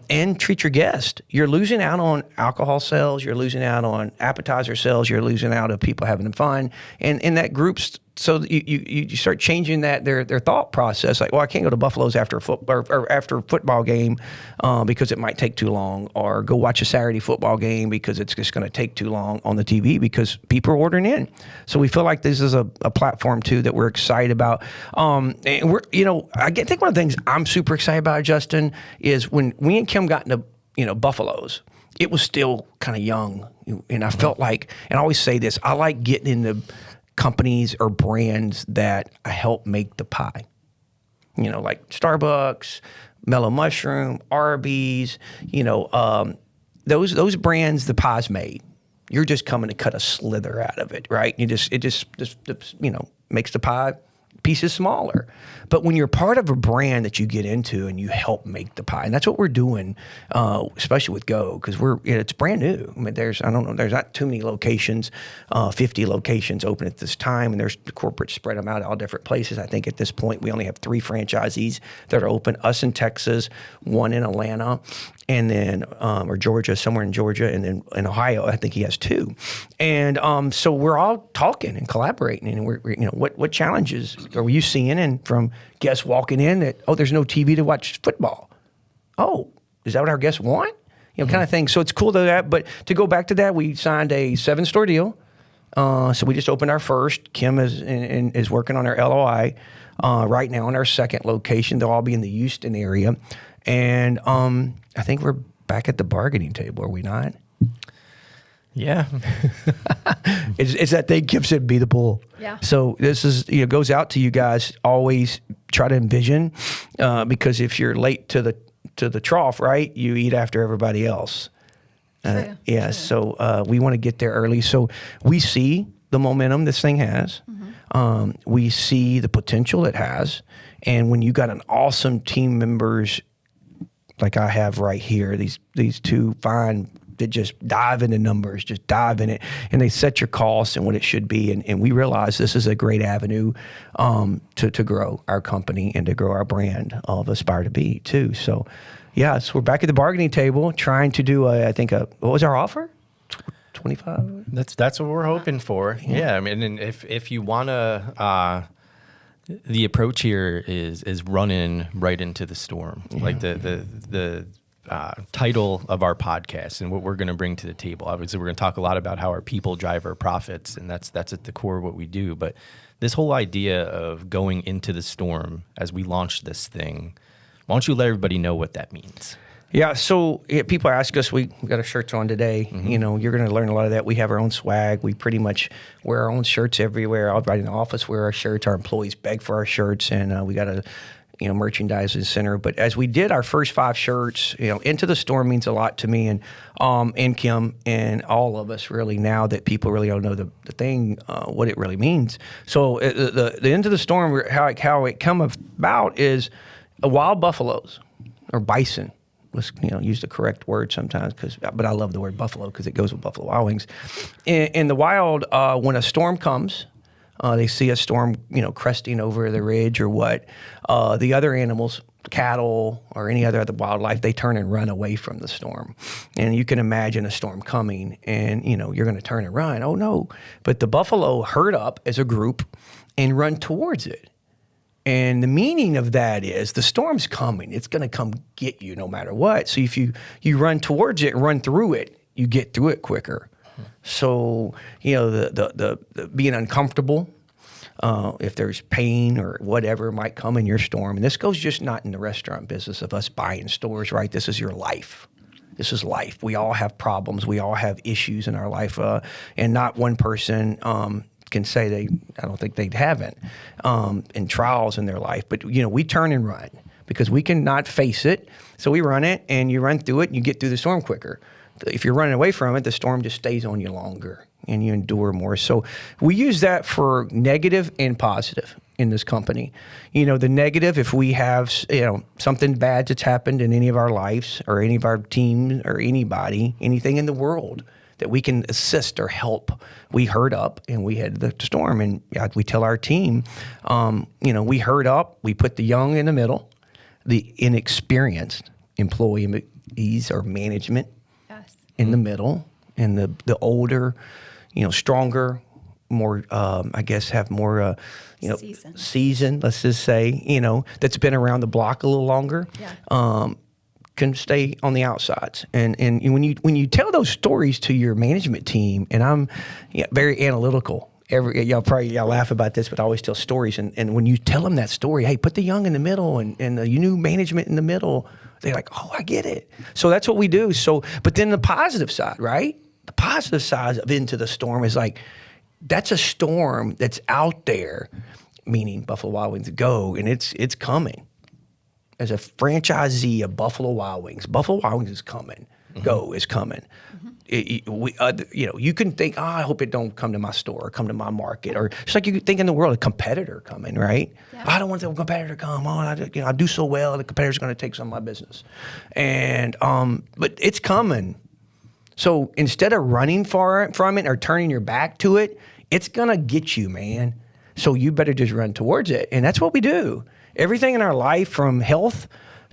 and treat your guest. You're losing out on alcohol sales. You're losing out on appetizer sales. You're losing out of people having fun. And that group's so you start changing their thought process. Like, well, I can't go to Buffalo's after after a football game because it might take too long, or go watch a Saturday football game because it's just going to take too long on the TV because people are ordering in. So we feel like this is a platform too that we're excited about. And we're, I think one of the things I'm super excited about, Justin, is when we and Kim got into Buffalo's, it was still kind of young, and I felt like, and I always say this, I like getting into companies or brands that help make the pie. Like Starbucks, Mellow Mushroom, Arby's, those brands, the pie's made. You're just coming to cut a slither out of it, right? It just makes the pie pieces smaller. But when you're part of a brand that you get into and you help make the pie, and that's what we're doing, especially with Go, because it's brand new. I mean, there's not too many locations, 50 locations open at this time, and there's the corporate spread them out all different places. I think at this point we only have 3 franchisees that are open: us in Texas, 1 in Atlanta, and then or Georgia, somewhere in Georgia, and then in Ohio, I think he has 2. And so we're all talking and collaborating, and we're what challenges are you seeing? And from guests walking in that, there's no TV to watch football. Oh, is that what our guests want? Kind of thing. So it's cool to that. But to go back to that, we signed a 7-store deal. So we just opened our first. Kim is working on our LOI right now in our second location. They'll all be in the Houston area. And I think we're back at the bargaining table, are we not? Yeah. It's that thing Kim said, be the bull. Yeah. So this is, goes out to you guys. Always try to envision, because if you're late to the trough, right, you eat after everybody else. True. Yeah. True. So we want to get there early. So we see the momentum this thing has. Mm-hmm. We see the potential it has. And when you got an awesome team members like I have right here, these 2 fine that just dive into numbers, just dive in it, and they set your costs and what it should be. And we realize this is a great avenue to grow our company and to grow our brand of Aspire to Be too. So, so we're back at the bargaining table trying to do what was our offer? 25? That's what we're hoping for. Yeah. I mean, and if you want to, the approach here is running right into the storm. Yeah. Like the title of our podcast and what we're going to bring to the table. Obviously, we're going to talk a lot about how our people drive our profits, and that's at the core of what we do. But this whole idea of going into the storm as we launch this thing, why don't you let everybody know what that means? Yeah, so people ask us, we got our shirts on today. Mm-hmm. You're going to learn a lot of that. We have our own swag. We pretty much wear our own shirts everywhere. Everybody in the office wear our shirts. Our employees beg for our shirts, and we got a merchandising center. But as we did our first 5 shirts, Into the Storm means a lot to me and Kim and all of us really, now that people really don't know the thing, what it really means. So the Into the Storm, how it come about is wild buffaloes or bison. Let's use the correct word sometimes, but I love the word buffalo because it goes with Buffalo Wild Wings. In the wild, when a storm comes, they see a storm, cresting over the ridge or what, the other animals, cattle or any other wildlife, they turn and run away from the storm. And you can imagine a storm coming and, you're going to turn and run. Oh, no. But the buffalo herd up as a group and run towards it. And the meaning of that is the storm's coming. It's going to come get you no matter what. So if you run towards it and run through it, you get through it quicker. So, the being uncomfortable, if there's pain or whatever might come in your storm, and this goes just not in the restaurant business of us buying stores, right? This is your life. This is life. We all have problems. We all have issues in our life, and not one person can say I don't think they haven't, in trials in their life. But, we turn and run because we cannot face it. So we run it, and you run through it, and you get through the storm quicker. If you're running away from it, the storm just stays on you longer and you endure more. So we use that for negative and positive in this company. The negative, if we have, something bad that's happened in any of our lives or any of our teams or anybody, anything in the world that we can assist or help, we herd up and we head the storm. And we tell our team, we herd up, we put the young in the middle, the inexperienced employees or management in the middle, and the older, stronger, I guess, have more, Season. let's just say, that's been around the block a little longer. Yeah. Can stay on the outsides, and when you tell those stories to your management team, and I'm very analytical. Y'all laugh about this, but I always tell stories, and when you tell them that story, hey, put the young in the middle and the new management in the middle, they're like, oh, I get it. So that's what we do. So, but then the positive side, right? The positive side of Into the Storm is like, that's a storm that's out there, meaning Buffalo Wild Wings go, and it's coming. As a franchisee of Buffalo Wild Wings is coming. Mm-hmm. Go is coming. Mm-hmm. You can think, I hope it don't come to my store or come to my market, or just like you could think in the world, a competitor coming, right? Yeah. I don't want the competitor to come on. I do so well, the competitor's going to take some of my business, and but it's coming. So instead of running from it or turning your back to it, it's gonna get you, man. So you better just run towards it, and that's what we do. Everything in our life, from health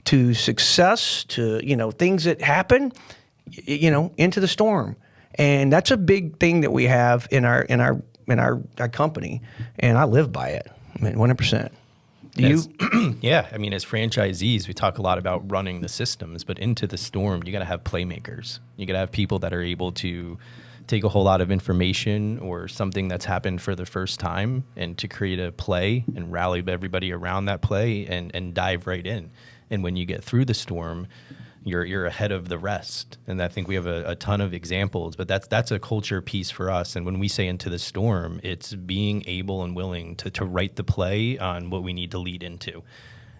to success to things that happen, into the storm, and that's a big thing that we have in our company, and I live by it. I mean, 100%. Do you? Yeah, I mean, as franchisees, we talk a lot about running the systems, but Into the Storm, you got to have playmakers. You got to have people that are able to take a whole lot of information or something that's happened for the first time and to create a play and rally everybody around that play and dive right in. And when you get through the storm, you're ahead of the rest. And I think we have a ton of examples, but that's a culture piece for us. And when we say Into the Storm, it's being able and willing to write the play on what we need to lead into.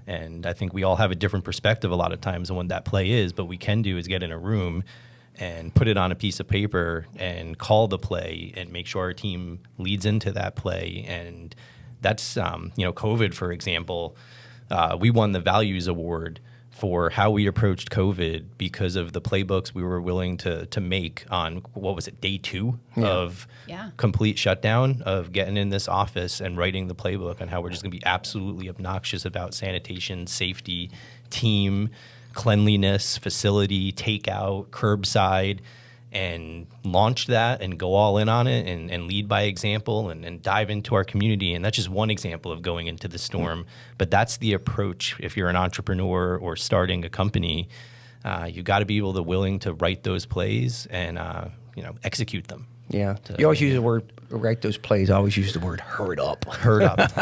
And I think we all have a different perspective a lot of times on what that play is, but what we can do is get in a room and put it on a piece of paper and call the play and make sure our team leads into that play. And that's, COVID, for example, we won the Values Award for how we approached COVID because of the playbooks we were willing to make on, day 2 of complete shutdown, of getting in this office and writing the playbook on how we're just going to be absolutely obnoxious about sanitation, safety, team, cleanliness, facility, takeout, curbside, and launch that and go all in on it and lead by example and dive into our community. And that's just one example of going into the storm. But that's the approach. If you're an entrepreneur or starting a company, you got to be willing to write those plays and execute them. Yeah. You always use the word, write those plays. I always use the word, hurry up. Hurry up.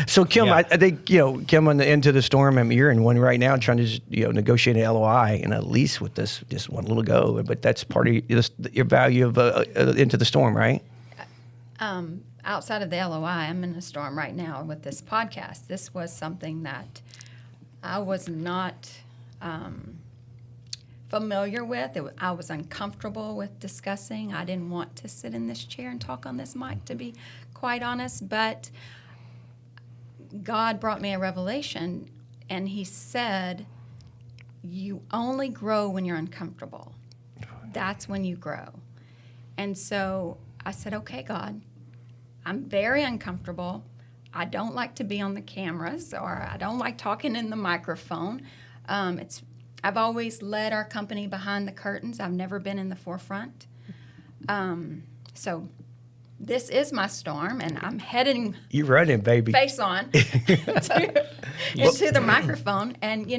So, Kim, yeah. I think, Kim, on the Into the Storm, I mean, you're in one right now trying to negotiate an LOI and a lease with this just one little go. But that's part of your value of Into the Storm, right? Outside of the LOI, I'm in a storm right now with this podcast. This was something that I was not familiar with. I was uncomfortable with discussing. I didn't want to sit in this chair and talk on this mic, to be quite honest, but God brought me a revelation, and he said, you only grow when you're uncomfortable. That's when you grow. And so I said, okay, God, I'm very uncomfortable. I don't like to be on the cameras, or I don't like talking in the microphone. I've always led our company behind the curtains. I've never been in the forefront. So this is my storm, and I'm heading. You're running, baby. Face on into the microphone. And,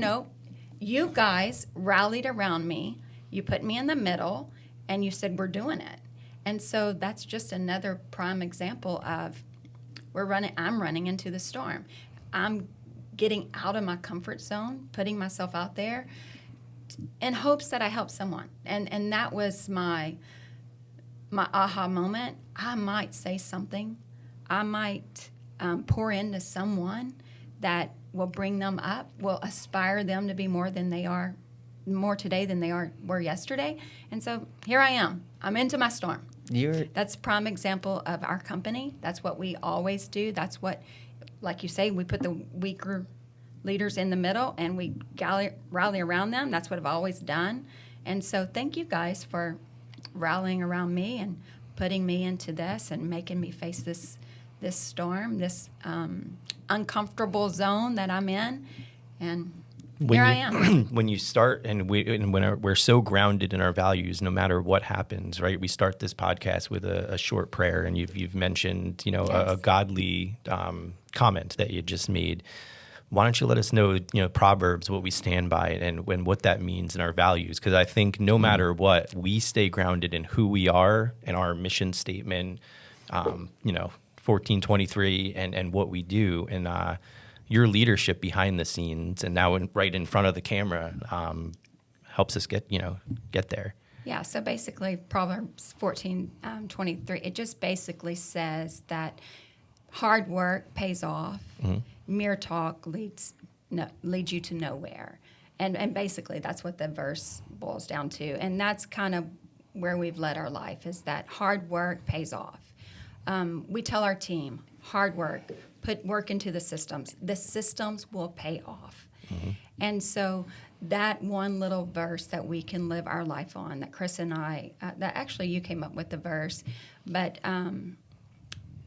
you guys rallied around me. You put me in the middle, and you said, we're doing it. And so that's just another prime example of I'm running into the storm. I'm getting out of my comfort zone, putting myself out there in hopes that I help someone. And that was my aha moment. I might say something. I might pour into someone that will bring them up, will aspire them to be more today than they were yesterday. And so here I am. I'm into my storm. That's a prime example of our company. That's what we always do. That's what, like you say, we put the weaker leaders in the middle and we rally around them. That's what I've always done. And so thank you guys for rallying around me and putting me into this and making me face this storm, this uncomfortable zone that I'm in. And Here I am. When you start and we're so grounded in our values, no matter what happens, right? We start this podcast with a short prayer, and you've mentioned, you know, a Yes. godly comment that you just made. Why don't you let us know, you know, Proverbs, what we stand by, and what that means in our values? Because I think no matter what, we stay grounded in who we are and our mission statement, you know, 1423 and what we do. And your leadership behind the scenes and now right in front of the camera helps us get there. Yeah, so basically Proverbs 14:23, it just basically says that hard work pays off. Mere talk leads you to nowhere. And basically that's what the verse boils down to. And that's kind of where we've led our life, is that hard work pays off. We tell our team, hard work, put work into the systems. The systems will pay off. And so that one little verse that we can live our life on, that Chris and I, that actually you came up with the verse, but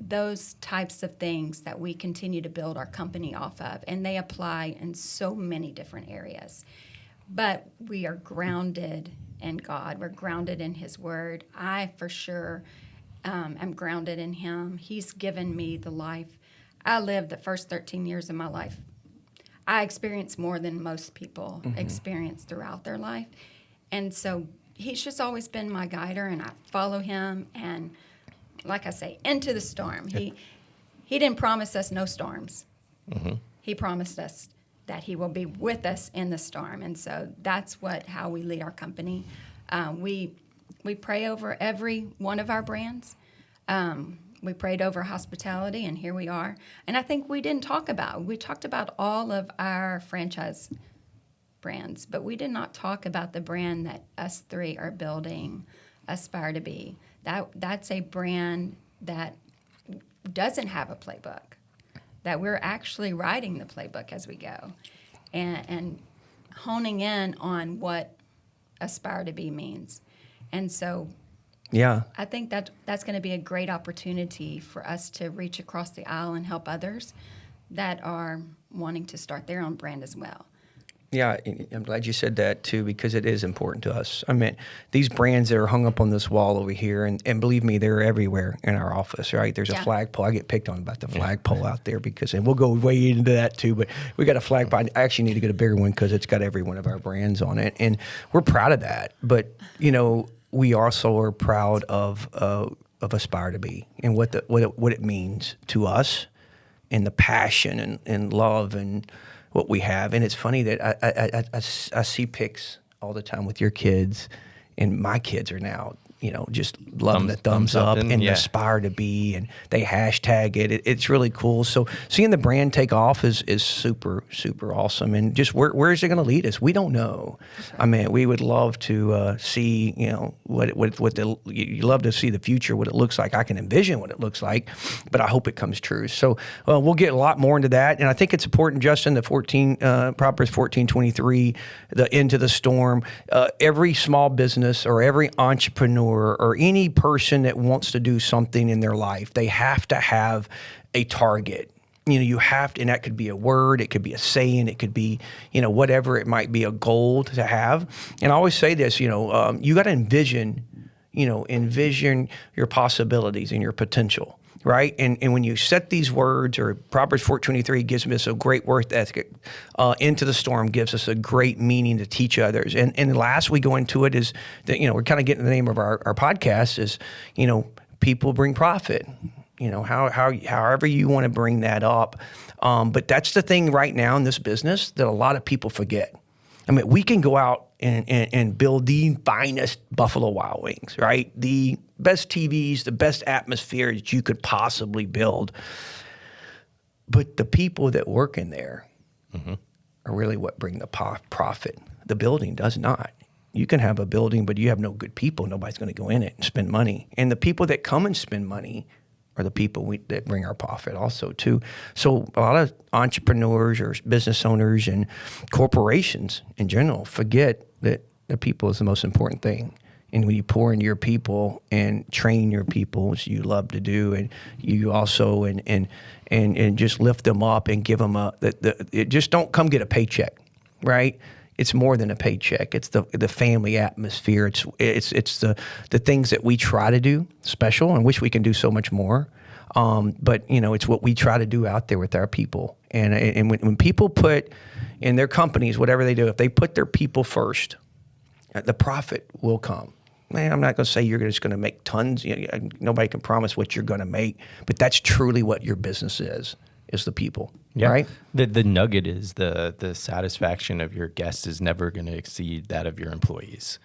those types of things that we continue to build our company off of, and they apply in so many different areas. But we are grounded in God. We're grounded in His Word. I, for sure, am grounded in Him. He's given me the life. I lived the first 13 years of my life. I experienced more than most people experience throughout their life. And so He's just always been my guider, and I follow Him. And like I say, into the storm. He didn't promise us no storms. He promised us that He will be with us in the storm. And so that's how we lead our company. We pray over every one of our brands. We prayed over hospitality, and here we are. And I think we talked about all of our franchise brands, but we did not talk about the brand that us three are building, Aspire to Be. That's a brand that doesn't have a playbook, that we're actually writing the playbook as we go and honing in on what Aspire to Be means. And so I think that's going to be a great opportunity for us to reach across the aisle and help others that are wanting to start their own brand as well. Yeah, I'm glad you said that too, because it is important to us. I mean, these brands that are hung up on this wall over here, and believe me, they're everywhere in our office, right? There's a flagpole. I get picked on about the flagpole out there and we'll go way into that too, but we got a flagpole. I actually need to get a bigger one because it's got every one of our brands on it, and we're proud of that. But, you know, we also are proud of Aspire to Be and what it means to us, and the passion and love and what we have. And it's funny that I see pics all the time with your kids, and my kids are now, you know, just loving the thumbs up and Aspire to Be, and they hashtag it. It's really cool. So seeing the brand take off is super, super awesome. And just where is it going to lead us? We don't know. I mean, we would love to see, you know, you love to see the future, what it looks like. I can envision what it looks like, but I hope it comes true. So we'll get a lot more into that. And I think it's important, Justin, the Proverbs 14:23, the into the storm. Every small business or every entrepreneur or any person that wants to do something in their life, they have to have a target. You know, you have to, and that could be a word, it could be a saying, it could be, you know, whatever it might be, a goal to have. And I always say this, you know, you got to envision your possibilities and your potential. Right? And when you set these words, or Proverbs 4:23 gives us a great work ethic, into the storm gives us a great meaning to teach others. And last we go into it is that, you know, we're kind of getting the name of our podcast is, you know, people bring profit. You know, however you want to bring that up. But that's the thing right now in this business that a lot of people forget. I mean, we can go out and build the finest Buffalo Wild Wings, right? The best TVs, the best atmosphere that you could possibly build. But the people that work in there are really what bring the profit. The building does not. You can have a building, but you have no good people. Nobody's going to go in it and spend money. And the people that come and spend money are the people that bring our profit also too. So a lot of entrepreneurs or business owners and corporations in general forget that the people is the most important thing. And when you pour into your people and train your people, which you love to do, and you also and just lift them up and give them just don't come get a paycheck. right? It's more than a paycheck. It's the family atmosphere. It's the things that we try to do special and wish we can do so much more. But it's what we try to do out there with our people. And when people put in their companies, whatever they do, if they put their people first, the profit will come. Man, I'm not going to say you're just going to make tons. Nobody can promise what you're going to make, but that's truly what your business is the people, right? The nugget is the satisfaction of your guests is never going to exceed that of your employees.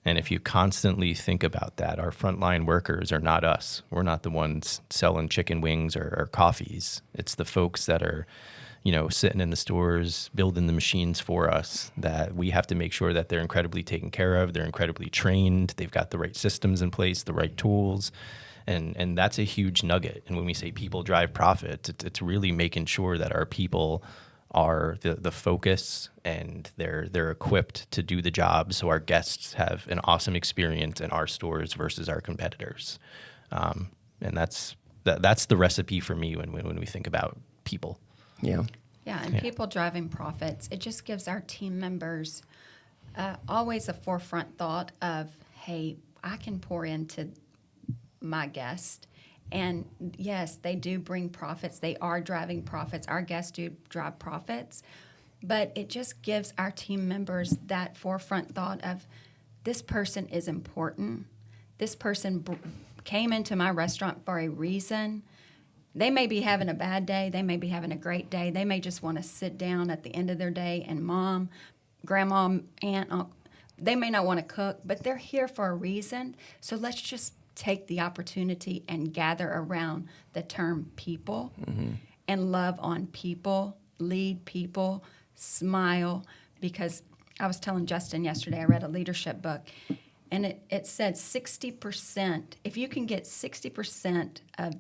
And if you constantly think about that, our frontline workers are not us. We're not the ones selling chicken wings or coffees. It's the folks that are, sitting in the stores, building the machines for us, that we have to make sure that they're incredibly taken care of. They're incredibly trained. They've got the right systems in place, the right tools. And that's a huge nugget. And when we say people drive profit, it's really making sure that our people are the focus and they're equipped to do the job, so our guests have an awesome experience in our stores versus our competitors. And that's the recipe for me when we think about people. Yeah. Yeah, and people driving profits, it just gives our team members always a forefront thought of, hey, I can pour into my guest. And yes, they do bring profits. They are driving profits. Our guests do drive profits. But it just gives our team members that forefront thought of, this person is important. This person came into my restaurant for a reason. They may be having a bad day. They may be having a great day. They may just want to sit down at the end of their day and mom, grandma, aunt, uncle, they may not want to cook, but they're here for a reason. So let's just take the opportunity and gather around the term people and love on people, lead people, smile. Because I was telling Justin yesterday, I read a leadership book, and it said 60%, if you can get 60% of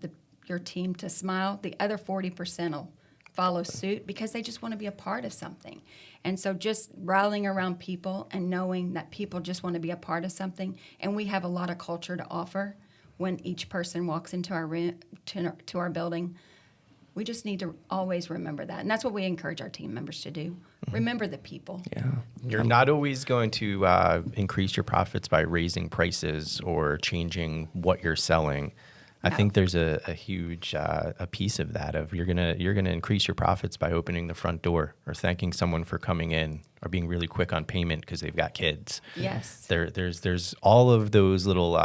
your team to smile, the other 40% will follow suit because they just want to be a part of something. And so just rallying around people and knowing that people just want to be a part of something, and we have a lot of culture to offer when each person walks into our room, to our building. We just need to always remember that. And that's what we encourage our team members to do. Remember the people. Yeah. You're not always going to increase your profits by raising prices or changing what you're selling. I think there's a huge a piece of that of you're gonna increase your profits by opening the front door or thanking someone for coming in or being really quick on payment because they've got kids. Yes. There's all of those little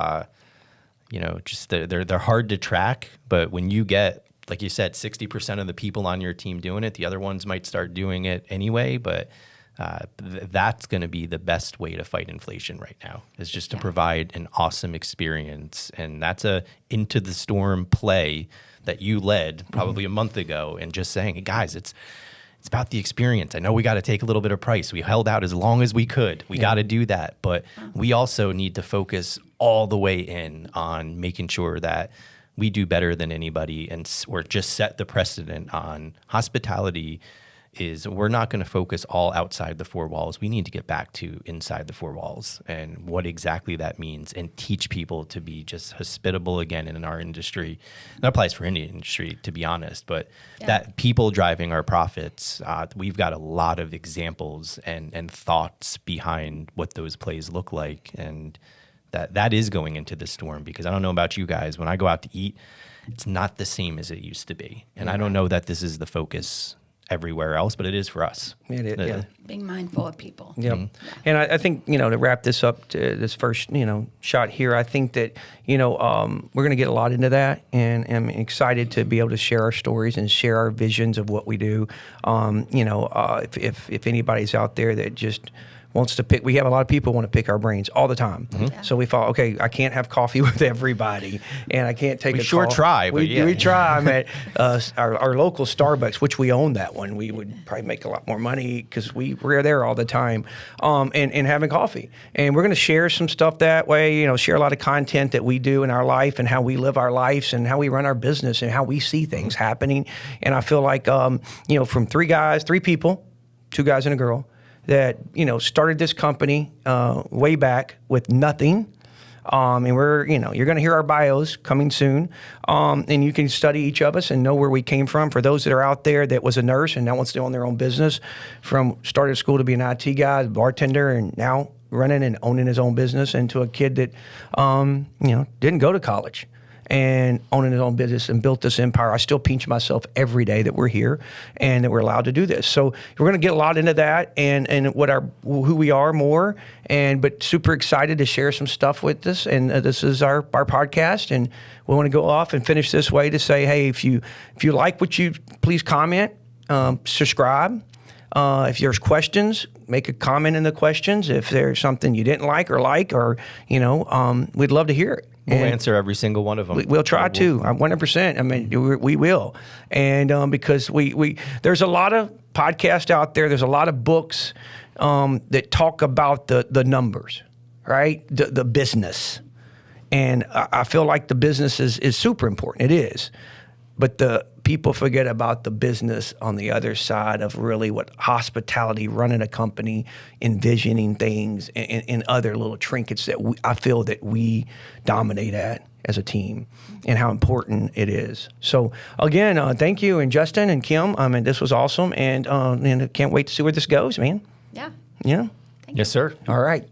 just they're hard to track, but when you get, like you said, 60% of the people on your team doing it, the other ones might start doing it anyway, but that's going to be the best way to fight inflation right now, is just to provide an awesome experience. And that's a into the storm play that you led probably a month ago, and just saying, hey, guys, it's about the experience. I know we got to take a little bit of price. We held out as long as we could. We got to do that. But we also need to focus all the way in on making sure that we do better than anybody, or just set the precedent on hospitality. We're not going to focus all outside the four walls. We need to get back to inside the four walls and what exactly that means, and teach people to be just hospitable again in our industry. That applies for any industry, to be honest, but that people driving our profits, we've got a lot of examples and thoughts behind what those plays look like. And that is going into the storm, because I don't know about you guys, when I go out to eat, it's not the same as it used to be. And I don't know that this is the focus everywhere else, but it is for us. It is, yeah. Being mindful of people. Yep. Yeah. And I think, to wrap this up to this first, shot here, I think that, we're going to get a lot into that, and I'm excited to be able to share our stories and share our visions of what we do. If anybody's out there that just wants to pick, we have a lot of people want to pick our brains all the time. Yeah. So we thought, okay, I can't have coffee with everybody, and I can't take we a sure call. try, but we try. I'm at our local Starbucks, which we own that one. We would probably make a lot more money because we're there all the time, and having coffee. And we're going to share some stuff that way, share a lot of content that we do in our life and how we live our lives and how we run our business and how we see things happening. And I feel like, from three people, 2 guys and a girl, that started this company way back with nothing, And we're, you're going to hear our bios coming soon. And you can study each of us and know where we came from. For those that are out there that was a nurse and now wants to own their own business, from started school to be an IT guy, bartender, and now running and owning his own business, into a kid that, didn't go to college and owning his own business and built this empire. I still pinch myself every day that we're here and that we're allowed to do this. So we're going to get a lot into that and who we are more, but super excited to share some stuff with this. And this is our podcast, and we want to go off and finish this way to say, hey, if you like what you, please comment, subscribe. If there's questions, make a comment in the questions. If there's something you didn't like, or we'd love to hear it. We'll answer every single one of them. We'll try to, 100%. I mean, we will. And because there's a lot of podcasts out there. There's a lot of books that talk about the numbers, right? The business. And I feel like the business is super important. It is. But the people forget about the business on the other side of really what hospitality, running a company, envisioning things, and other little trinkets that I feel that we dominate at as a team, and how important it is. So again, thank you, and Justin and Kim. This was awesome, and I can't wait to see where this goes, man. Yeah. Yeah. Yes, sir. All right.